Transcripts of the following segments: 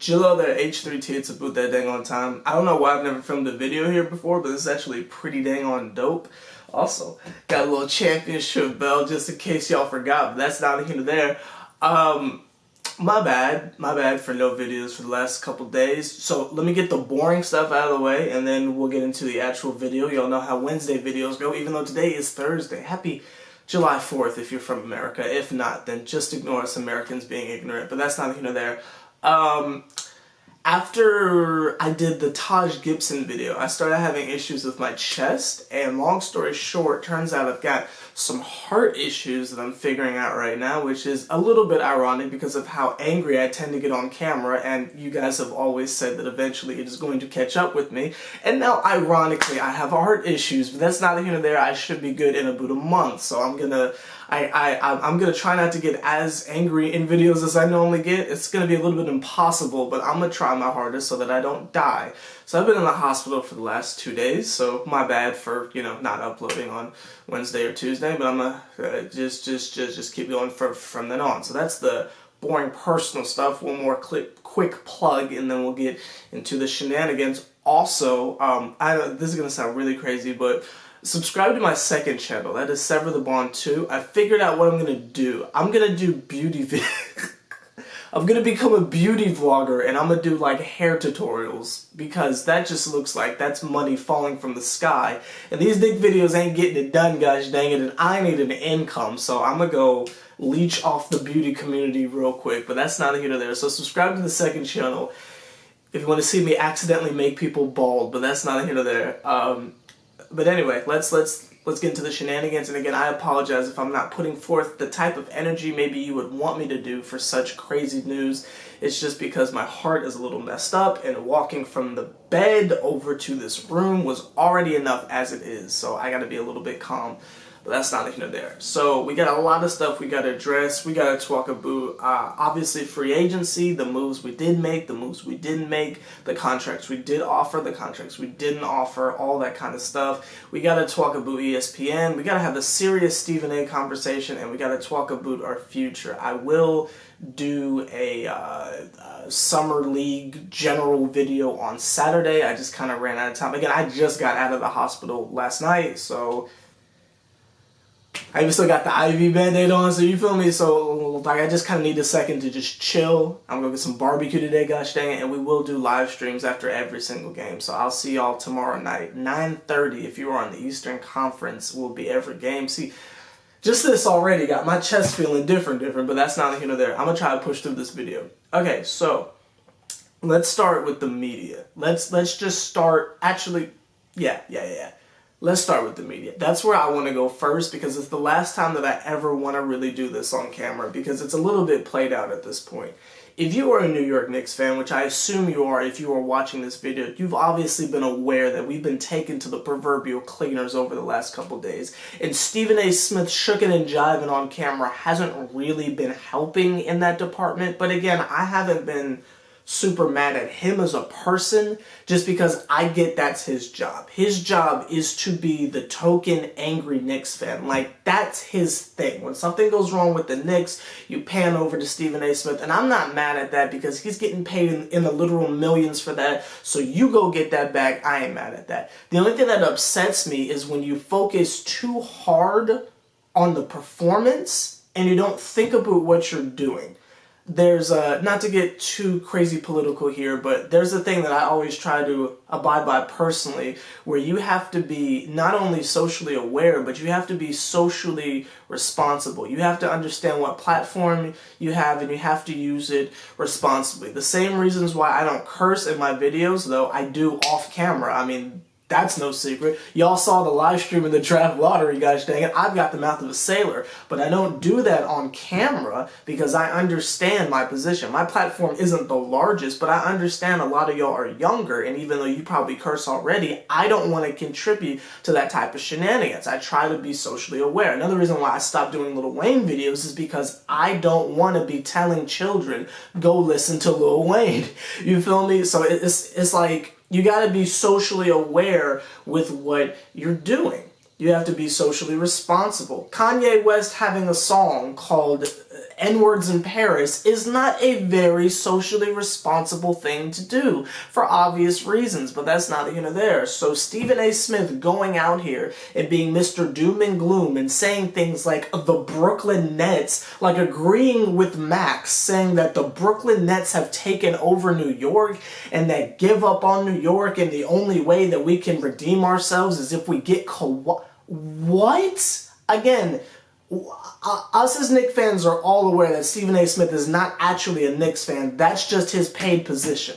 Jillo there, H+III+T, it's about that dang on time. I don't know why I've never filmed a video here before, but this is actually pretty dang on dope. Also, got a little championship belt just in case y'all forgot, but that's not here nor there. My bad for no videos for the last couple days. So let me get the boring stuff out of the way and then we'll get into the actual video. Y'all know how Wednesday videos go, even though today is Thursday. Happy July 4th if you're from America. If not, then just ignore us Americans being ignorant, but that's not here nor there. After I did the Taj Gibson video, I started having issues with my chest, and long story short, turns out I've got some heart issues that I'm figuring out right now, which is a little bit ironic because of how angry I tend to get on camera, and you guys have always said that eventually it is going to catch up with me, and now ironically I have heart issues, but that's not here nor there. I should be good in about a month, so I'm gonna try not to get as angry in videos as I normally get. It's gonna be a little bit impossible, but I'm gonna try my hardest so that I don't die. So I've been in the hospital for the last 2 days, so my bad for, you know, not uploading on Wednesday or Tuesday, but I'm gonna just keep going from then on. So that's the boring personal stuff. One more quick plug, and then we'll get into the shenanigans. Also, this is gonna sound really crazy, but subscribe to my second channel. That is SeverTheBond 2. I figured out what I'm gonna do. I'm gonna do beauty videos. I'm gonna become a beauty vlogger, and I'm gonna do like hair tutorials, because that just looks like that's money falling from the sky. And these dick videos ain't getting it done, gosh dang it, and I need an income, so I'm gonna go leech off the beauty community real quick, but that's not here nor there. So subscribe to the second channel if you want to see me accidentally make people bald, but that's not here nor there. But anyway, let's get into the shenanigans, and again, I apologize if I'm not putting forth the type of energy maybe you would want me to do for such crazy news. It's just because my heart is a little messed up, and walking from the bed over to this room was already enough as it is, so I gotta be a little bit calm. But that's not here nor there. So we got a lot of stuff we got to address. We got to talk about, obviously, free agency, the moves we did make, the moves we didn't make, the contracts we did offer, the contracts we didn't offer, all that kind of stuff. We got to talk about ESPN. We got to have a serious Stephen A conversation, and we got to talk about our future. I will do a summer league general video on Saturday. I just kind of ran out of time. Again, I just got out of the hospital last night, so I even still got the IV band-aid on, so you feel me? So, like, I just kind of need a second to just chill. I'm going to get some barbecue today, gosh dang it, and we will do live streams after every single game. So I'll see y'all tomorrow night. 9:30, if you are on the Eastern Conference, will be every game. See, just this already got my chest feeling different, but that's not here nor there. I'm going to try to push through this video. Okay, so let's start with the media. Let's just start, actually, yeah. Let's start with the media. That's where I want to go first, because it's the last time that I ever want to really do this on camera, because it's a little bit played out at this point. If you are a New York Knicks fan, which I assume you are if you are watching this video, you've obviously been aware that we've been taken to the proverbial cleaners over the last couple days. And Stephan A Smith shucking and jiving on camera hasn't really been helping in that department. But again, I haven't been super mad at him as a person, just because I get that's his job. His job is to be the token angry Knicks fan. Like, that's his thing. When something goes wrong with the Knicks, you pan over to Stephan A Smith, and I'm not mad at that because he's getting paid in the literal millions for that, so you go get that back. I ain't mad at that. The only thing that upsets me is when you focus too hard on the performance and you don't think about what you're doing. There's, not to get too crazy political here, but there's a thing that I always try to abide by personally, where you have to be not only socially aware, but you have to be socially responsible. You have to understand what platform you have, and you have to use it responsibly. The same reasons why I don't curse in my videos, though I do off camera. I mean, that's no secret. Y'all saw the live stream of the draft lottery, gosh dang it. I've got the mouth of a sailor, but I don't do that on camera because I understand my position. My platform isn't the largest, but I understand a lot of y'all are younger, and even though you probably curse already, I don't want to contribute to that type of shenanigans. I try to be socially aware. Another reason why I stopped doing Lil Wayne videos is because I don't want to be telling children, go listen to Lil Wayne. You feel me? So it's like, you got to be socially aware with what you're doing. You have to be socially responsible. Kanye West having a song called N-words in Paris is not a very socially responsible thing to do for obvious reasons, but that's neither here nor there. So Stephan A Smith going out here and being Mr. Doom and Gloom and saying things like the Brooklyn Nets, like agreeing with Max, saying that the Brooklyn Nets have taken over New York and that give up on New York and the only way that we can redeem ourselves is if we get Kawhi. What? Again, us as Knicks fans are all aware that Stephan A Smith is not actually a Knicks fan. That's just his paid position.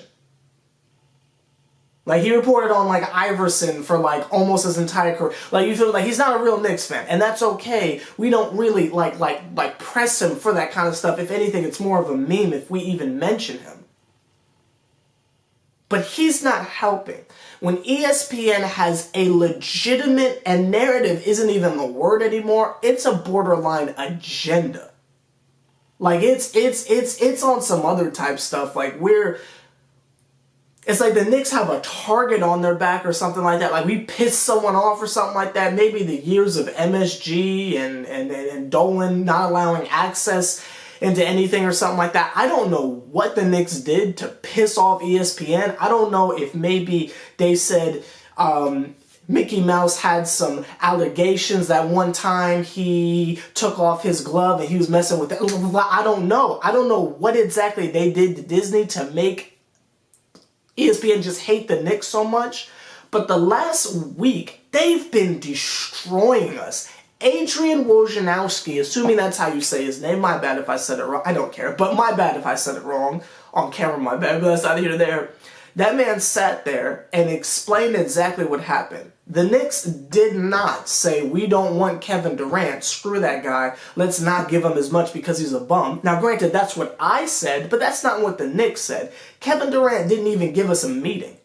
Like, he reported on, like, Iverson for, like, almost his entire career. Like, you feel like he's not a real Knicks fan. And that's okay. We don't really, like press him for that kind of stuff. If anything, it's more of a meme if we even mention him. But he's not helping. When ESPN has a legitimate, and narrative isn't even the word anymore, it's a borderline agenda. Like, it's on some other type stuff. Like, it's like the Knicks have a target on their back or something like that. Like, we piss someone off or something like that. Maybe the years of MSG and Dolan not allowing access into anything or something like that. I don't know what the Knicks did to piss off ESPN. I don't know if maybe they said Mickey Mouse had some allegations that one time he took off his glove and he was messing with that. I don't know. I don't know what exactly they did to Disney to make ESPN just hate the Knicks so much. But the last week, they've been destroying us. Adrian Wojnarowski, assuming that's how you say his name, my bad if I said it wrong, I don't care, but my bad if I said it wrong, on camera, my bad, but that's neither here nor there. That man sat there and explained exactly what happened. The Knicks did not say, we don't want Kevin Durant, screw that guy, let's not give him as much because he's a bum. Now granted, that's what I said, but that's not what the Knicks said. Kevin Durant didn't even give us a meeting.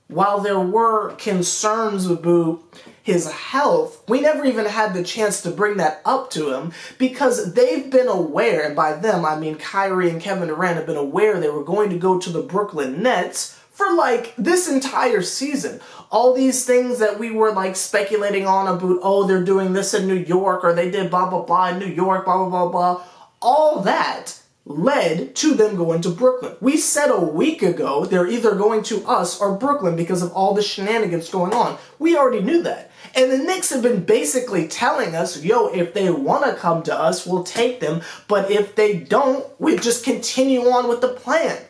While there were concerns about his health, we never even had the chance to bring that up to him because they've been aware, and by them I mean Kyrie and Kevin Durant have been aware they were going to go to the Brooklyn Nets for like this entire season. All these things that we were like speculating on about, oh, they're doing this in New York or they did blah blah blah in New York, blah blah blah blah, all that led to them going to Brooklyn. We said a week ago they're either going to us or Brooklyn because of all the shenanigans going on. We already knew that. And the Knicks have been basically telling us, yo, if they want to come to us, we'll take them. But if they don't, we just continue on with the plan.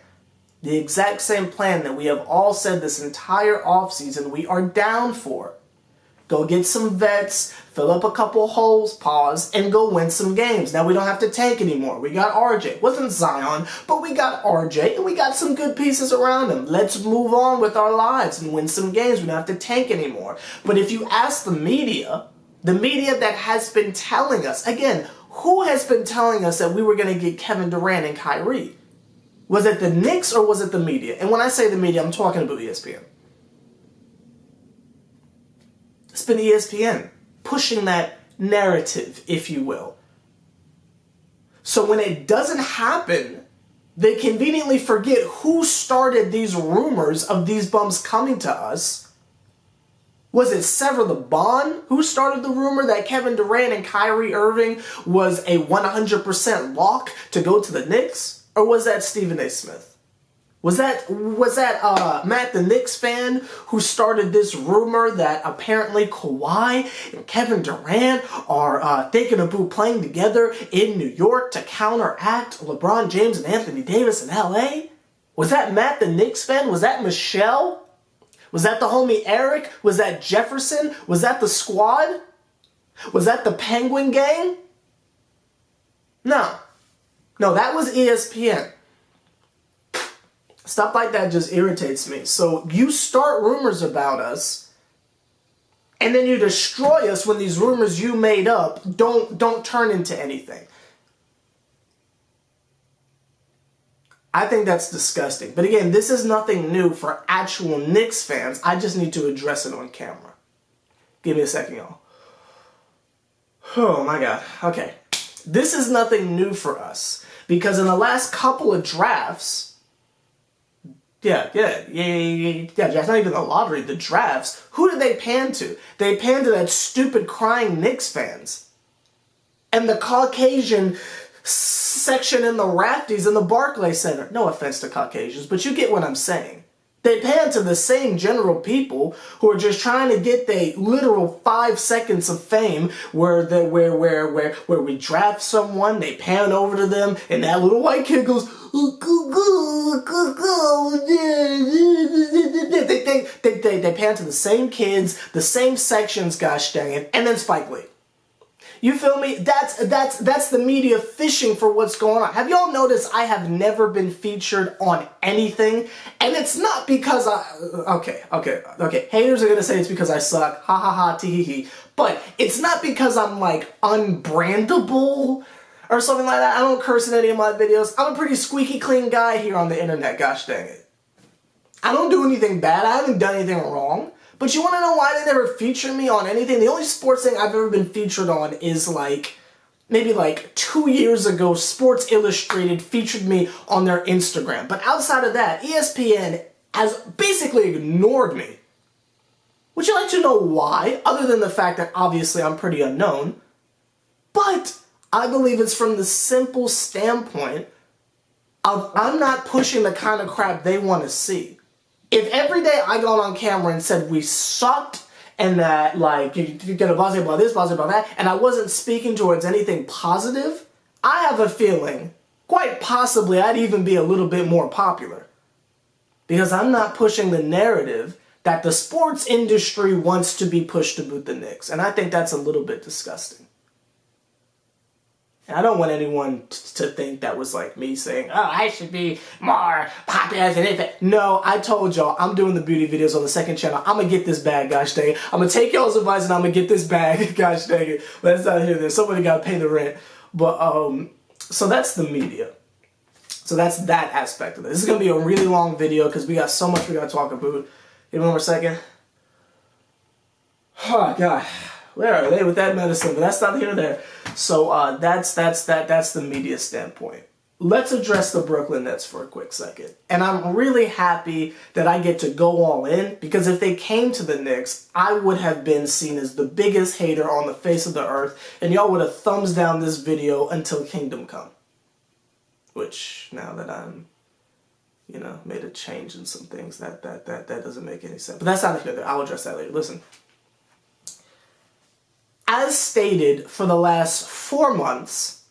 The exact same plan that we have all said this entire offseason we are down for. Go get some vets, fill up a couple holes, pause, and go win some games. Now we don't have to tank anymore. We got RJ. Wasn't Zion, but we got RJ, and we got some good pieces around him. Let's move on with our lives and win some games. We don't have to tank anymore. But if you ask the media that has been telling us, again, who has been telling us that we were going to get Kevin Durant and Kyrie? Was it the Knicks or was it the media? And when I say the media, I'm talking about ESPN. It's been ESPN pushing that narrative, if you will. So when it doesn't happen, they conveniently forget who started these rumors of these bums coming to us. Was it SeverTheBond who started the rumor that Kevin Durant and Kyrie Irving was a 100% lock to go to the Knicks? Or was that Stephan A Smith? Was that Matt the Knicks fan who started this rumor that apparently Kawhi and Kevin Durant are thinking about playing together in New York to counteract LeBron James and Anthony Davis in LA? Was that Matt the Knicks fan? Was that Michelle? Was that the homie Eric? Was that Jefferson? Was that the squad? Was that the Penguin gang? No. No, that was ESPN. Stuff like that just irritates me. So you start rumors about us, and then you destroy us when these rumors you made up don't turn into anything. I think that's disgusting. But again, this is nothing new for actual Knicks fans. I just need to address it on camera. Give me a second, y'all. Oh my God. Okay. This is nothing new for us. Because in the last couple of drafts, that's not even the lottery, the drafts, who did they pan to? They panned to that stupid crying Knicks fans. And the Caucasian section in the Rafties in the Barclays Center. No offense to Caucasians, but you get what I'm saying. They pan to the same general people who are just trying to get the literal 5 seconds of fame where we draft someone, they pan over to them, and that little white kid goes, they pan to the same kids, the same sections, gosh dang it, and then Spike Lee. You feel me? That's the media fishing for what's going on. Have y'all noticed I have never been featured on anything? And it's not because okay. Haters are gonna say it's because I suck. Ha ha ha, tee hee hee. But it's not because I'm like unbrandable or something like that. I don't curse in any of my videos. I'm a pretty squeaky clean guy here on the internet, gosh dang it. I don't do anything bad. I haven't done anything wrong. But you want to know why they never featured me on anything? The only sports thing I've ever been featured on is maybe 2 years ago, Sports Illustrated featured me on their Instagram. But outside of that, ESPN has basically ignored me. Would you like to know why? Other than the fact that obviously I'm pretty unknown. But I believe it's from the simple standpoint of I'm not pushing the kind of crap they want to see. If every day I got on camera and said we sucked and that you get a buzz about this, buzz about that, and I wasn't speaking towards anything positive, I have a feeling, quite possibly, I'd even be a little bit more popular. Because I'm not pushing the narrative that the sports industry wants to be pushed to boot the Knicks. And I think that's a little bit disgusting. And I don't want anyone to think that was like me saying, oh, I should be more popular than if. No, I told y'all, I'm doing the beauty videos on the second channel. I'm going to get this bag, gosh dang it. I'm going to take y'all's advice and I'm going to get this bag, gosh dang it. But it's not here. There's somebody got to pay the rent. But, so that's the media. So that's that aspect of it. This is going to be a really long video because we got so much we got to talk about. Give me one more second. Oh, God. Where are they with that medicine? But that's not here or there. So that's the media standpoint. Let's address the Brooklyn Nets for a quick second. And I'm really happy that I get to go all in because if they came to the Knicks, I would have been seen as the biggest hater on the face of the earth, and y'all would have thumbs down this video until Kingdom Come. Which now that I'm, made a change in some things, that doesn't make any sense. But that's not here. I'll address that later. Listen. As stated for the last 4 months,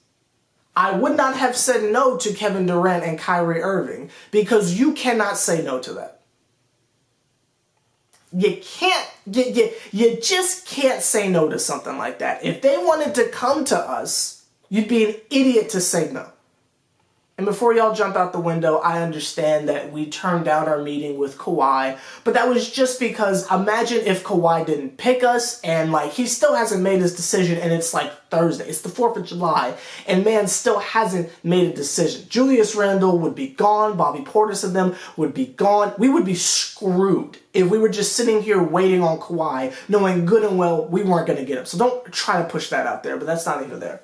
I would not have said no to Kevin Durant and Kyrie Irving because you cannot say no to that. You can't, you just can't say no to something like that. If they wanted to come to us, you'd be an idiot to say no. And before y'all jump out the window, I understand that we turned down our meeting with Kawhi, but that was just because imagine if Kawhi didn't pick us and he still hasn't made his decision and it's Thursday. It's the 4th of July and man still hasn't made a decision. Julius Randle would be gone. Bobby Portis and them would be gone. We would be screwed if we were just sitting here waiting on Kawhi knowing good and well we weren't going to get him. So don't try to push that out there, but that's not even there.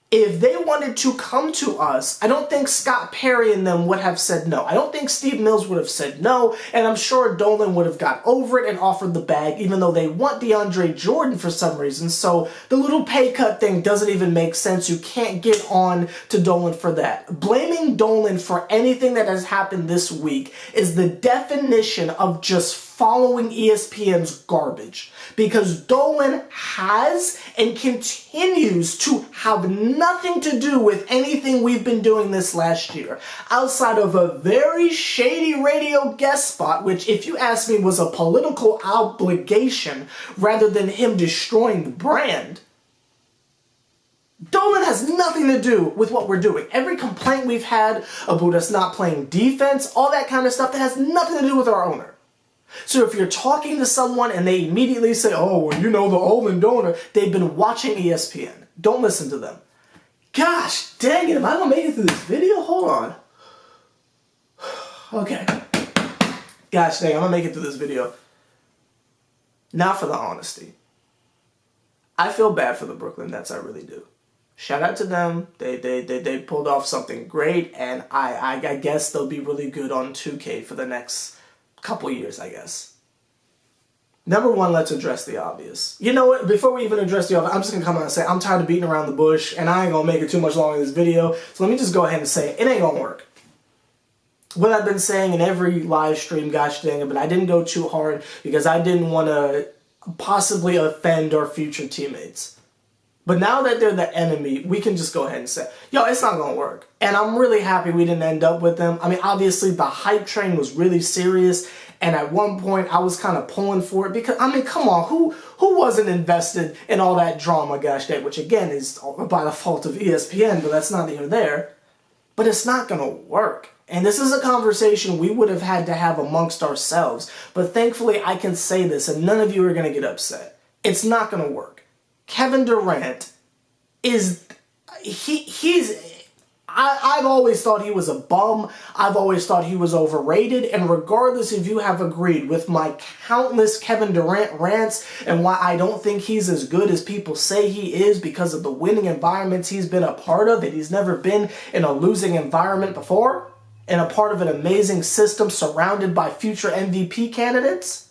If they wanted to come to us, I don't think Scott Perry and them would have said no. I don't think Steve Mills would have said no, and I'm sure Dolan would have got over it and offered the bag, even though they want DeAndre Jordan for some reason. So the little pay cut thing doesn't even make sense. You can't get on to Dolan for that. Blaming Dolan for anything that has happened this week is the definition of just following ESPN's garbage, because Dolan has and continues to have nothing to do with anything we've been doing this last year, outside of a very shady radio guest spot, which if you ask me was a political obligation rather than him destroying the brand. Dolan has nothing to do with what we're doing. Every complaint we've had about us not playing defense, all that kind of stuff, that has nothing to do with our owner. So if you're talking to someone and they immediately say, oh, well, the Olin donor, they've been watching ESPN. Don't listen to them. Gosh, dang it, am I going to make it through this video? Hold on. Okay. Gosh, dang, I'm going to make it through this video. Now for the honesty. I feel bad for the Brooklyn Nets, I really do. Shout out to them. They pulled off something great, and I guess they'll be really good on 2K for the next couple years, I guess. Number one, let's address the obvious. You know what? Before we even address the obvious, I'm just going to come out and say I'm tired of beating around the bush, and I ain't going to make it too much longer in this video. So let me just go ahead and say it ain't going to work. What I've been saying in every live stream, gosh dang it, but I didn't go too hard because I didn't want to possibly offend our future teammates. But now that they're the enemy, we can just go ahead and say, yo, it's not going to work. And I'm really happy we didn't end up with them. I mean, obviously, the hype train was really serious. And at one point, I was kind of pulling for it because, I mean, come on, who wasn't invested in all that drama, gosh dang, which again is by the fault of ESPN, but that's not even there. But it's not going to work. And this is a conversation we would have had to have amongst ourselves. But thankfully, I can say this, and none of you are going to get upset. It's not going to work. Kevin Durant is, I've always thought he was a bum. I've always thought he was overrated. And regardless if you have agreed with my countless Kevin Durant rants and why I don't think he's as good as people say he is because of the winning environments he's been a part of, and he's never been in a losing environment before, and a part of an amazing system surrounded by future MVP candidates.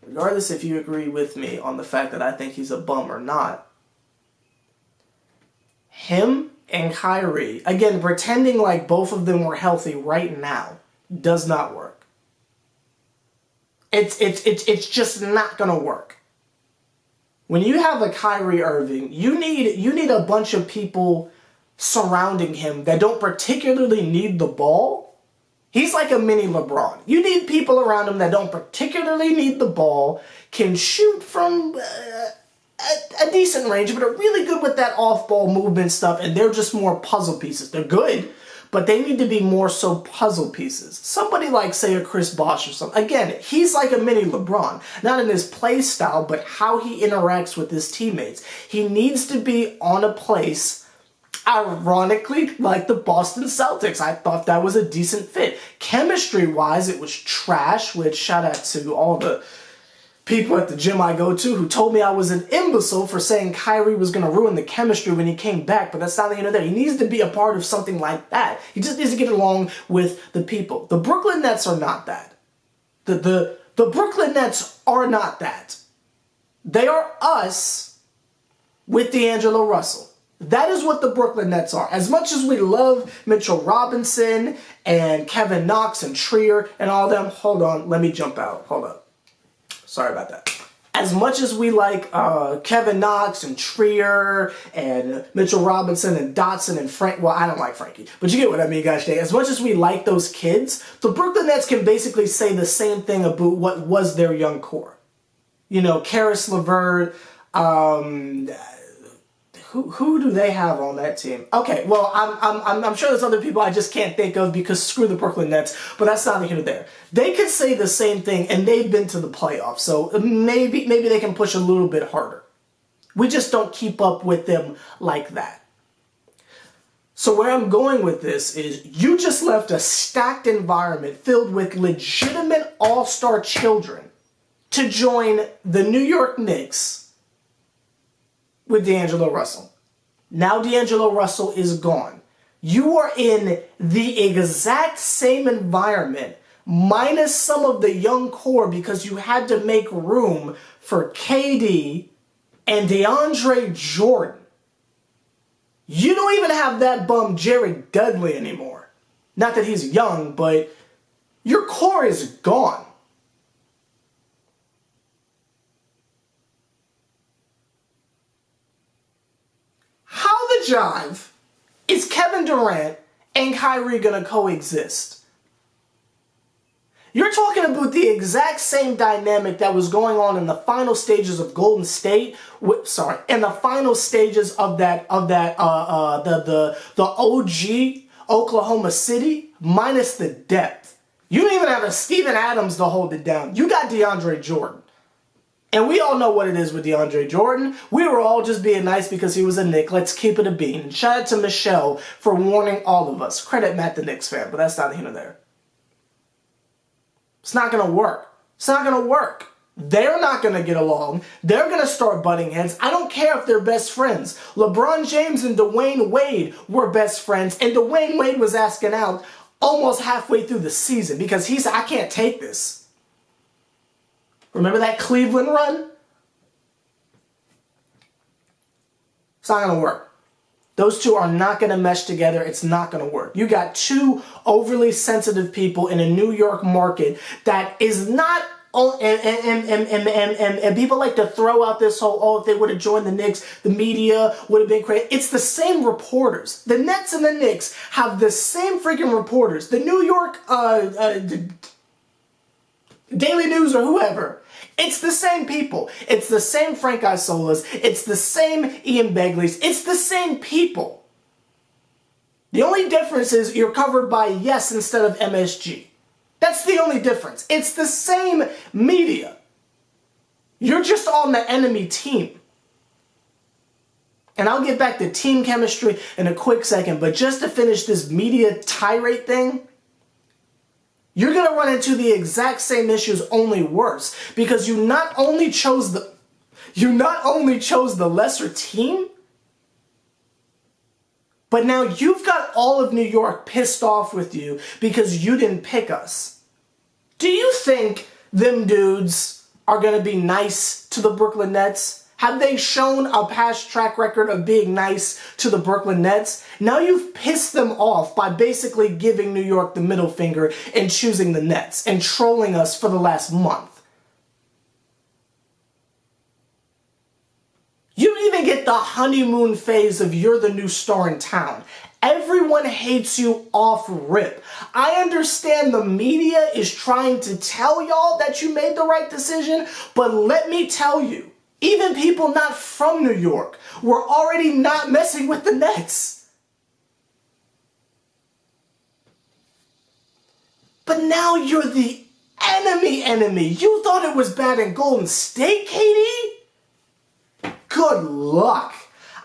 Regardless if you agree with me on the fact that I think he's a bum or not, him and Kyrie, again, pretending like both of them were healthy right now, does not work. It's just not gonna work. When you have a Kyrie Irving, you need a bunch of people surrounding him that don't particularly need the ball. He's like a mini LeBron. You need people around him that don't particularly need the ball, can shoot from a decent range, but are really good with that off-ball movement stuff, and they're just more puzzle pieces. They're good, but they need to be more so puzzle pieces. Somebody like, say, a Chris Bosh or something. Again, he's like a mini LeBron. Not in his play style, but how he interacts with his teammates. He needs to be on a place, ironically, like the Boston Celtics. I thought that was a decent fit. Chemistry-wise, it was trash, which shout out to all the people at the gym I go to who told me I was an imbecile for saying Kyrie was going to ruin the chemistry when he came back, but that's not the end of that. He needs to be a part of something like that. He just needs to get along with the people. The Brooklyn Nets are not that. The Brooklyn Nets are not that. They are us with D'Angelo Russell. That is what the Brooklyn Nets are. As much as we love Mitchell Robinson and Kevin Knox and Trier and all them, hold on, let me jump out. Hold up. Sorry about that. As much as we like Kevin Knox and Trier and Mitchell Robinson and Dotson and Frank, well, I don't like Frankie, but you get what I mean, gosh dang. As much as we like those kids, the Brooklyn Nets can basically say the same thing about what was their young core. You know, Karis LeVert, Who do they have on that team? Okay, well, I'm sure there's other people I just can't think of because screw the Brooklyn Nets, but that's not here or there. They could say the same thing, and they've been to the playoffs, so maybe they can push a little bit harder. We just don't keep up with them like that. So where I'm going with this is you just left a stacked environment filled with legitimate all-star children to join the New York Knicks with D'Angelo Russell. Now D'Angelo Russell is gone. You are in the exact same environment, minus some of the young core because you had to make room for KD and DeAndre Jordan. You don't even have that bum Jared Dudley anymore. Not that he's young, but your core is gone. How the jive is Kevin Durant and Kyrie gonna coexist? You're talking about the exact same dynamic that was going on in the final stages of Golden State. In the final stages of the OG Oklahoma City, minus the depth. You don't even have a Steven Adams to hold it down. You got DeAndre Jordan. And we all know what it is with DeAndre Jordan. We were all just being nice because he was a Knick. Let's keep it a bean. And shout out to Michelle for warning all of us. Credit Matt the Knicks fan, but that's not here or there. It's not going to work. It's not going to work. They're not going to get along. They're going to start butting heads. I don't care if they're best friends. LeBron James and Dwayne Wade were best friends, and Dwayne Wade was asking out almost halfway through the season because he said, I can't take this. Remember that Cleveland run? It's not going to work. Those two are not going to mesh together. It's not going to work. You got two overly sensitive people in a New York market that is not, and people like to throw out this whole, oh, if they would have joined the Knicks, the media would have been crazy. It's the same reporters. The Nets and the Knicks have the same freaking reporters. The New York Daily News or whoever. It's the same people. It's the same Frank Isolas. It's the same Ian Begleys. It's the same people. The only difference is you're covered by Yes instead of MSG. That's the only difference. It's the same media. You're just on the enemy team. And I'll get back to team chemistry in a quick second, but just to finish this media tirade thing, you're going to run into the exact same issues, only worse, because you not only chose the lesser team, but now you've got all of New York pissed off with you because you didn't pick us. Do you think them dudes are going to be nice to the Brooklyn Nets? Have they shown a past track record of being nice to the Brooklyn Nets? Now you've pissed them off by basically giving New York the middle finger and choosing the Nets and trolling us for the last month. You don't even get the honeymoon phase of you're the new star in town. Everyone hates you off rip. I understand the media is trying to tell y'all that you made the right decision, but let me tell you, even people not from New York were already not messing with the Nets. But now you're the enemy. You thought it was bad in Golden State, KD? Good luck.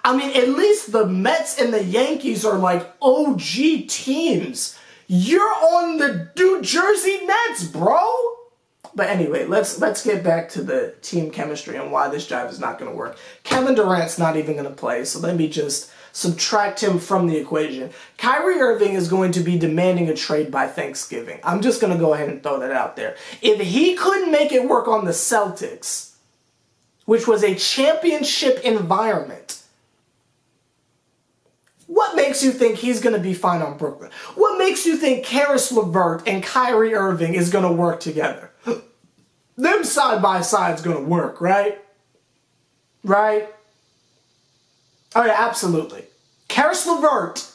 I mean, at least the Mets and the Yankees are like OG teams. You're on the New Jersey Nets, bro. But anyway, let's get back to the team chemistry and why this jive is not going to work. Kevin Durant's not even going to play, so let me just subtract him from the equation. Kyrie Irving is going to be demanding a trade by Thanksgiving. I'm just going to go ahead and throw that out there. If he couldn't make it work on the Celtics, which was a championship environment, what makes you think he's going to be fine on Brooklyn? What makes you think Karis LeVert and Kyrie Irving is going to work together? Them side by side's going to work, right? Right? Oh yeah, absolutely. Karis LeVert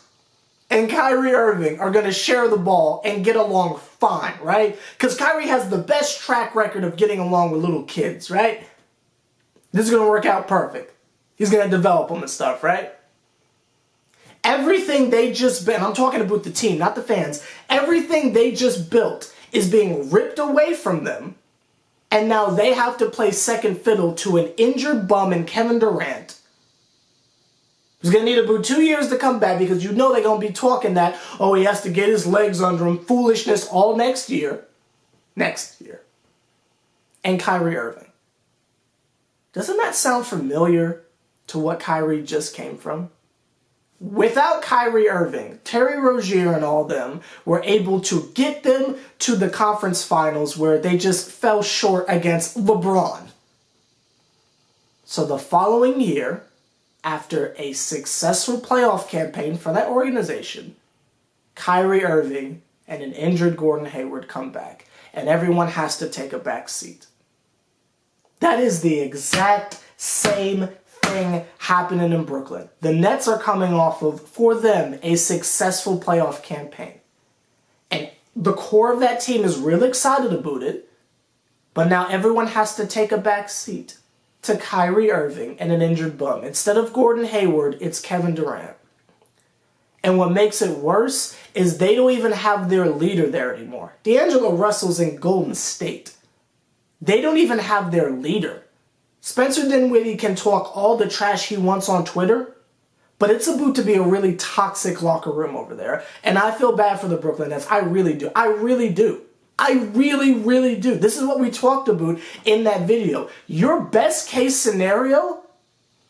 and Kyrie Irving are going to share the ball and get along fine, right? Because Kyrie has the best track record of getting along with little kids, right? This is going to work out perfect. He's going to develop them and stuff, right? Everything they just built, I'm talking about the team, not the fans, everything they just built is being ripped away from them, and now they have to play second fiddle to an injured bum in Kevin Durant, who's going to need about 2 years to come back because you know they're going to be talking that, oh, he has to get his legs under him, foolishness all next year. And Kyrie Irving. Doesn't that sound familiar to what Kyrie just came from? Without Kyrie Irving, Terry Rozier and all them were able to get them to the conference finals where they just fell short against LeBron. So the following year, after a successful playoff campaign for that organization, Kyrie Irving and an injured Gordon Hayward come back, and everyone has to take a back seat. That is the exact same thing happening in Brooklyn. The Nets are coming off of, for them, a successful playoff campaign. And the core of that team is really excited about it, but now everyone has to take a back seat to Kyrie Irving and an injured bum. Instead of Gordon Hayward, it's Kevin Durant. And what makes it worse is they don't even have their leader there anymore. D'Angelo Russell's in Golden State. They don't even have their leader. Spencer Dinwiddie can talk all the trash he wants on Twitter, but it's about to be a really toxic locker room over there. And I feel bad for the Brooklyn Nets. I really do. I really do. I really do. This is what we talked about in that video. Your best case scenario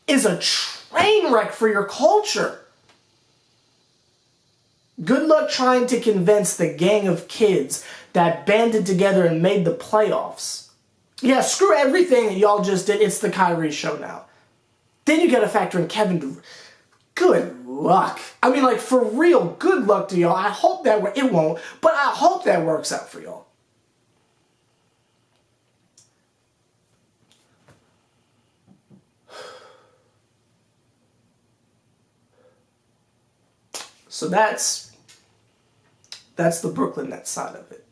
is a train wreck for your culture. Good luck trying to convince the gang of kids that banded together and made the playoffs. Yeah, screw everything that y'all just did. It's the Kyrie show now. Then you gotta factor in Kevin Durant. Good luck. I mean, like, for real, good luck to y'all. I hope that it won't, but I hope that works out for y'all. So that's the Brooklyn Nets side of it.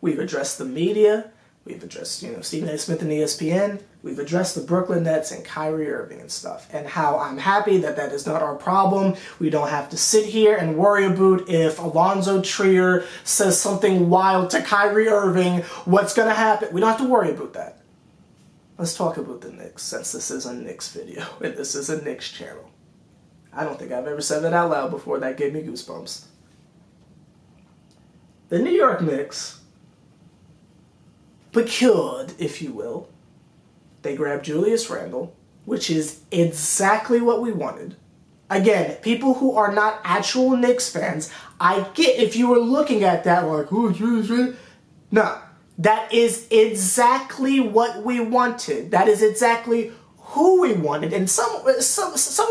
We've addressed the media. We've addressed, Stephen A Smith and ESPN. We've addressed the Brooklyn Nets and Kyrie Irving and stuff. And how I'm happy that that is not our problem. We don't have to sit here and worry about if Alonzo Trier says something wild to Kyrie Irving, what's going to happen. We don't have to worry about that. Let's talk about the Knicks, since this is a Knicks video and this is a Knicks channel. I don't think I've ever said that out loud before. That gave me goosebumps. The New York Knicks procured, if you will. They grabbed Julius Randle, which is exactly what we wanted. Again, people who are not actual Knicks fans, I get if you were looking at that like, oh, Julius Randle. No, that is exactly what we wanted. That is exactly who we wanted. And some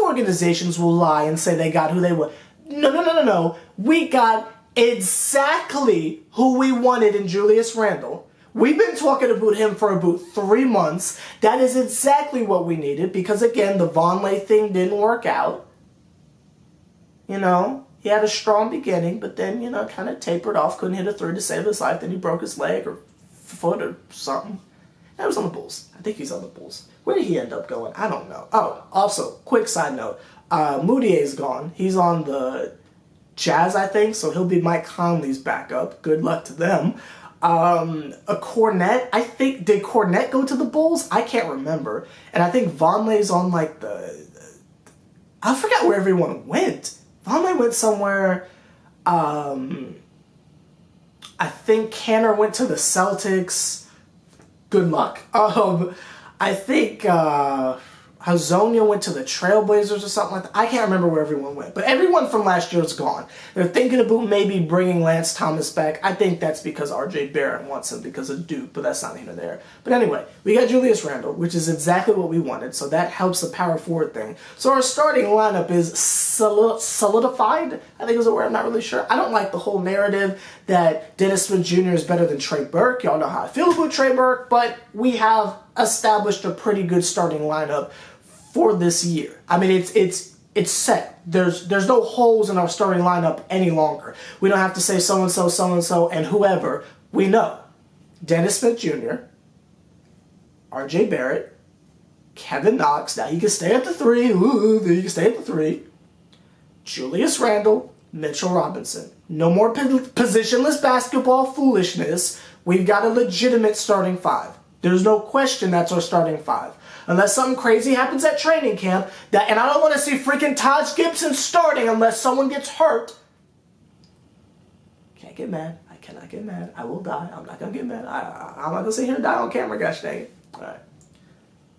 organizations will lie and say they got who they want. No. We got exactly who we wanted in Julius Randle. We've been talking about him for about 3 months. That is exactly what we needed because, again, the Vonleh thing didn't work out. He had a strong beginning, but then, kind of tapered off, couldn't hit a three to save his life. Then he broke his leg or foot or something. That was on the Bulls. I think he's on the Bulls. Where did he end up going? I don't know. Oh, also, quick side note. Moutier's gone. He's on the Jazz, I think, so he'll be Mike Conley's backup. Good luck to them. A Cornette, I think, did Cornette go to the Bulls? I can't remember. And I think Vonleh's on like I forgot where everyone went. Vonleh went somewhere, I think Canner went to the Celtics. Good luck. I think, Hazonia went to the Trailblazers or something like that. I can't remember where everyone went. But everyone from last year is gone. They're thinking about maybe bringing Lance Thomas back. I think that's because R.J. Barrett wants him because of Duke, but that's not here nor there. But anyway, we got Julius Randle, which is exactly what we wanted, so that helps the power forward thing. So our starting lineup is solidified, I think is the word, I'm not really sure. I don't like the whole narrative that Dennis Smith Jr. is better than Trey Burke. Y'all know how I feel about Trey Burke, but we have established a pretty good starting lineup for this year. I mean, it's set. There's no holes in our starting lineup any longer. We don't have to say so-and-so, and whoever. We know. Dennis Smith Jr., R.J. Barrett, Kevin Knox. Now, he can stay at the 3. He can stay at the 3. Julius Randle, Mitchell Robinson. No more positionless basketball foolishness. We've got a legitimate starting 5. There's no question that's our starting 5. Unless something crazy happens at training camp, and I don't want to see freaking Taj Gibson starting unless someone gets hurt. Can't get mad. I cannot get mad. I will die. I'm not going to get mad. I'm not going to sit here and die on camera, gosh dang it. Alright.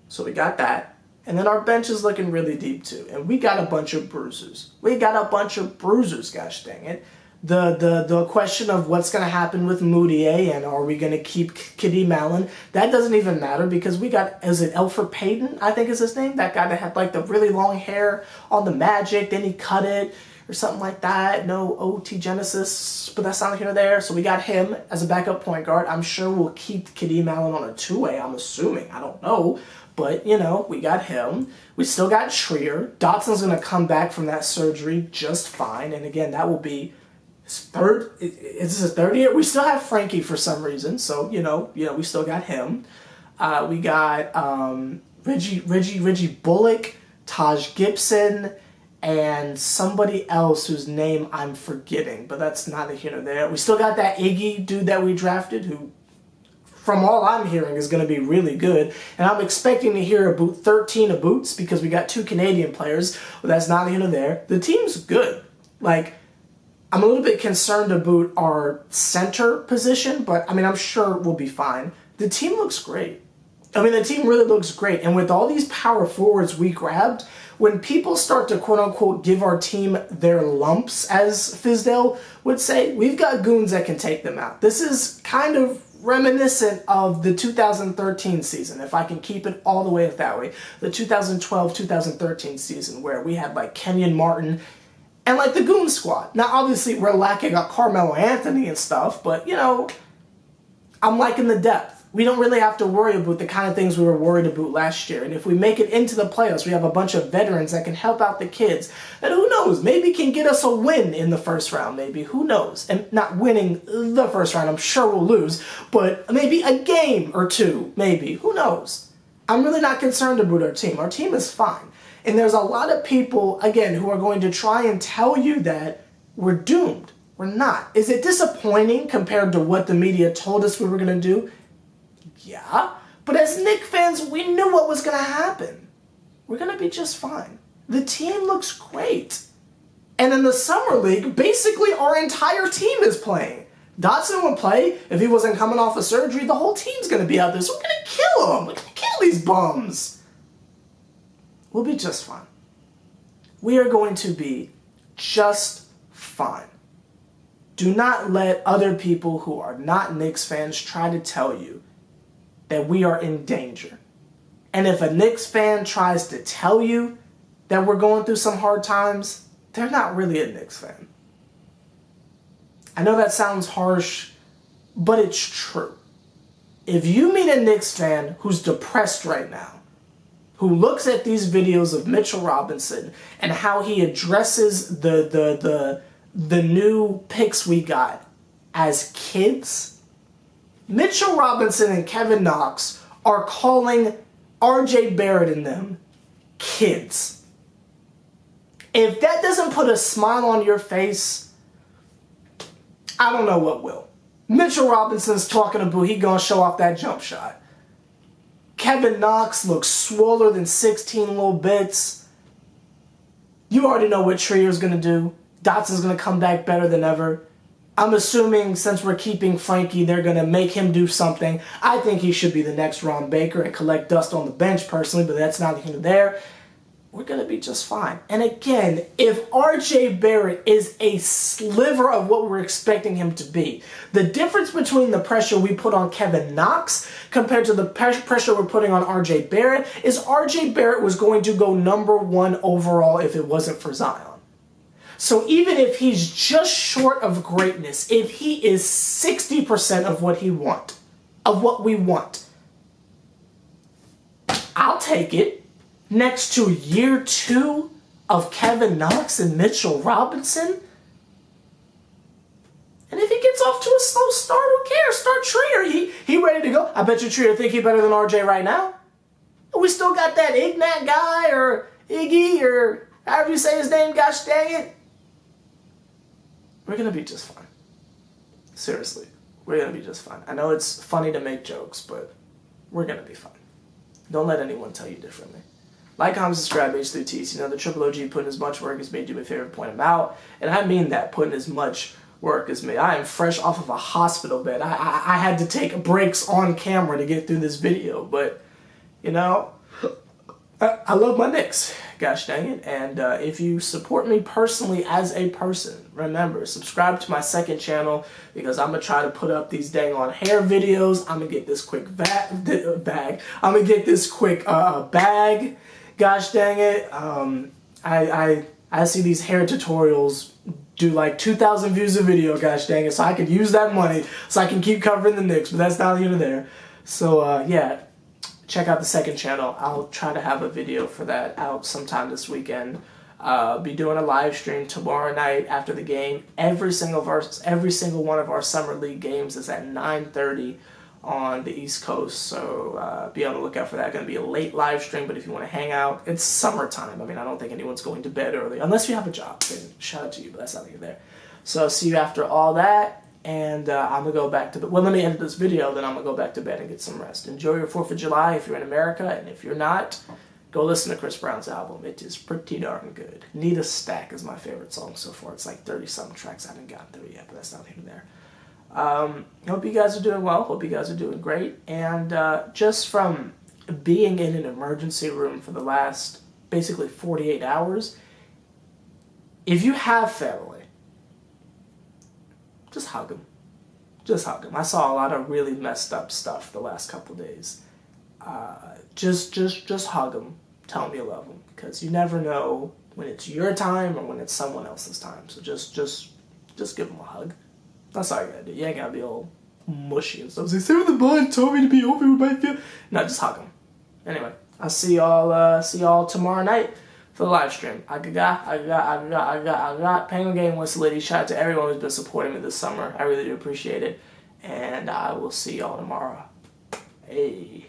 So we got that. And then our bench is looking really deep too. And we got a bunch of bruisers. Gosh dang it. The question of what's going to happen with Moutier and are we going to keep Kadeem Allen, that doesn't even matter because we got, is it Elfrid Payton, I think is his name? That guy that had like the really long hair on the Magic, then he cut it or something like that. No OT Genesis, but that's not here or there. So we got him as a backup point guard. I'm sure we'll keep Kadeem Allen on a 2-way, I'm assuming. I don't know. But, we got him. We still got Trier. Dotson's going to come back from that surgery just fine. And again, that will be third. Is this his 3rd year? We still have Frankie for some reason, so we still got him. We got Reggie Bullock, Taj Gibson, and somebody else whose name I'm forgetting, but that's neither here nor there. We still got that Iggy dude that we drafted, who, from all I'm hearing, is going to be really good. And I'm expecting to hear about 13 of Boots because we got 2 Canadian players, but that's neither here nor there. The team's good. I'm a little bit concerned about our center position, but, I'm sure we'll be fine. The team looks great. The team really looks great. And with all these power forwards we grabbed, when people start to quote-unquote give our team their lumps, as Fizdale would say, we've got goons that can take them out. This is kind of reminiscent of the 2013 season, if I can keep it all the way that way. The 2012-2013 season, where we had like Kenyon Martin and like the Goon Squad. Now, obviously, we're lacking a Carmelo Anthony and stuff, but, you know, I'm liking the depth. We don't really have to worry about the kind of things we were worried about last year. And if we make it into the playoffs, we have a bunch of veterans that can help out the kids. And who knows, maybe can get us a win in the first round, maybe. Who knows? And not winning the first round, I'm sure we'll lose. But maybe a game or two, maybe. Who knows? I'm really not concerned about our team. Our team is fine. And there's a lot of people, again, who are going to try and tell you that we're doomed. We're not. Is it disappointing compared to what the media told us we were going to do? Yeah, but as Knicks fans, we knew what was going to happen. We're going to be just fine. The team looks great. And in the Summer League, basically our entire team is playing. Dotson would play if he wasn't coming off of surgery. The whole team's going to be out there, so we're going to kill them. We're going to kill these bums. We'll be just fine. We are going to be just fine. Do not let other people who are not Knicks fans try to tell you that we are in danger. And if a Knicks fan tries to tell you that we're going through some hard times, they're not really a Knicks fan. I know that sounds harsh, but it's true. If you meet a Knicks fan who's depressed right now, who looks at these videos of Mitchell Robinson and how he addresses the new picks we got as kids, Mitchell Robinson and Kevin Knox are calling RJ Barrett and them kids. If that doesn't put a smile on your face, I don't know what will. Mitchell Robinson's talking about he gonna show off that jump shot. Kevin Knox looks swoller than 16 little bits. You already know what Trier's gonna do. Dotson's gonna come back better than ever. I'm assuming since we're keeping Frankie, they're going to make him do something. I think he should be the next Ron Baker and collect dust on the bench personally, but that's not here there. We're going to be just fine. And again, if RJ Barrett is a sliver of what we're expecting him to be, the difference between the pressure we put on Kevin Knox compared to the pressure we're putting on RJ Barrett is RJ Barrett was going to go #1 overall if it wasn't for Zion. So even if he's just short of greatness, if he is 60% of what we want, I'll take it next to year 2 of Kevin Knox and Mitchell Robinson. And if he gets off to a slow start, who cares? Start Trier. He ready to go. I bet you Trier think he's better than RJ right now. We still got that Ignat guy or Iggy or however you say his name, gosh dang it. We're going to be just fine. Seriously, we're going to be just fine. I know it's funny to make jokes, but we're going to be fine. Don't let anyone tell you differently. Like, comment, subscribe, H+III+T. You know, the Triple OG putting as much work as me. Do me a favor, point him out. And I mean that, putting as much work as me. I am fresh off of a hospital bed. I had to take breaks on camera to get through this video. But, you know, I love my Knicks. Gosh dang it. And if you support me personally as a person, remember, subscribe to my second channel because I'm going to try to put up these dang on hair videos. I'm going to get this quick bag. I'm going to get this quick bag. Gosh dang it. I see these hair tutorials do like 2,000 views a video, gosh dang it. So I could use that money so I can keep covering the Knicks, but that's not here or there. So yeah. Check out the second channel. I'll try to have a video for that out sometime this weekend. Be doing a live stream tomorrow night after the game. Every single one of our summer league games is at 9:30 on the East Coast. So be on the lookout for that. Going to be a late live stream, but if you want to hang out, it's summertime. I mean, I don't think anyone's going to bed early unless you have a job. Then shout out to you, but that's not even there. So see you after all that. And I'm going to go back to bed. Well, let me end this video, then I'm going to go back to bed and get some rest. Enjoy your 4th of July if you're in America, and if you're not, go listen to Chris Brown's album. It is pretty darn good. Need a Stack is my favorite song so far. It's like 30-something tracks. I haven't gotten through yet, but that's not here and there. Hope you guys are doing well. Hope you guys are doing great. And just from being in an emergency room for the last basically 48 hours. If you have family, just hug them. Just hug them. I saw a lot of really messed up stuff the last couple days. Just hug them. Tell them you love them, because you never know when it's your time or when it's someone else's time. So just give them a hug. That's all you gotta do. You ain't gotta be all mushy and stuff. Say, SeverTheBond told me to be open with my feelings. No, just hug them. Anyway, I'll see y'all tomorrow night for the live stream. I got. Penguin Game was Liddy. Shout out to everyone who's been supporting me this summer. I really do appreciate it. And I will see y'all tomorrow. Hey.